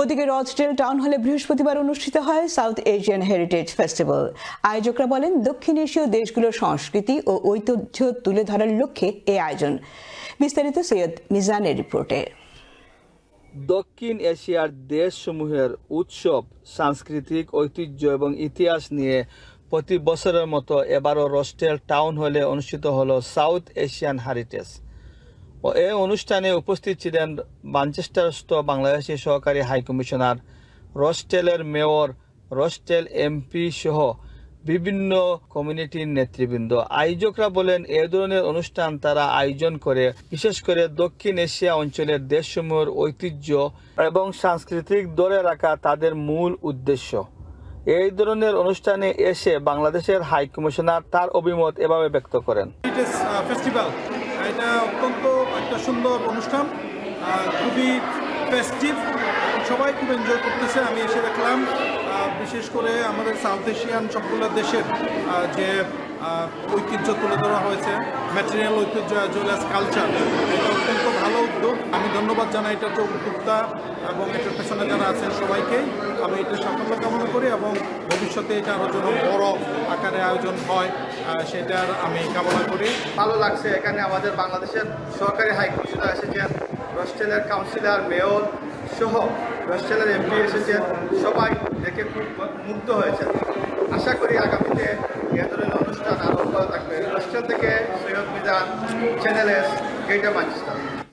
ওদিকে Rochdale town হলে বৃহস্পতিবার অনুষ্ঠিত হয় সাউথ এশিয়ান হেরিটেজ ফেস্টিভ্যাল। আয়োজকরা বলেন, দক্ষিণ এশীয় দেশগুলোর সংস্কৃতি ও ঐতিহ্য তুলে ধরার লক্ষ্যে এই আয়োজন। বিস্তারিত সৈয়দ মিজানের রিপোর্টে। দক্ষিণ এশিয়ার দেশসমূহের উৎসব, সাংস্কৃতিক ঐতিহ্য এবং ইতিহাস নিয়ে প্রতি বছরের মতো এবারও রচডেল টাউন হলে অনুষ্ঠিত হলো সাউথ এশিয়ান হেরিটেজ। ও এই অনুষ্ঠানে উপস্থিত ছিলেন ম্যানচেস্টারস্থ বাংলাদেশের সহকারী হাইকমিশনার, রচডেলের মেয়র, রচডেল এমপি সহ বিভিন্ন কমিউনিটির নেতৃবৃন্দ। আয়োজকরা বলেন, এ ধরনের অনুষ্ঠান তারা আয়োজন করে বিশেষ করে দক্ষিণ এশিয়া অঞ্চলের দেশসমূহের ঐতিহ্য এবং সাংস্কৃতিক ধরে রাখা তাদের মূল উদ্দেশ্য। এই ধরনের অনুষ্ঠানে এসে বাংলাদেশের হাইকমিশনার তার অভিমত এভাবে ব্যক্ত করেন। ফেস্টিভ্যাল এটা অত্যন্ত একটা সুন্দর অনুষ্ঠান, খুবই ফেস্টিভ, সবাই খুব এনজয় করতেছে। আমি এসে দেখলাম বিশেষ করে আমাদের সাউথ এশিয়ান সবগুলো দেশের যে ঐতিহ্য তুলে ধরা হয়েছে, ম্যাটেরিয়াল ঐতিহ্য অ্যাজ ওয়েল অ্যাজ কালচার, এটা অত্যন্ত ভালো উদ্যোগ। আমি ধন্যবাদ জানাই এটার যে উদ্যোক্তা এবং এটার পেছনে যারা আছেন সবাইকেই। আমি এটা সাফল্য কামনা করি এবং ভবিষ্যতে এটা আরও যেন বড় আকারে আয়োজন হয় সেটার আমি কামনা করি। ভালো লাগছে, এখানে আমাদের বাংলাদেশের সহকারী হাইকমিশনার এসেছেন, রচডেলের কাউন্সিলর, মেয়র সহ রচডেলের এমপি এসেছেন, সবাই দেখে খুব মুগ্ধ হয়েছেন। আশা করি আগামীতে এ ধরনের অনুষ্ঠান আরও ভালো থাকবে। রচডেল থেকে Syed Mizan, channel S, greater Manchester.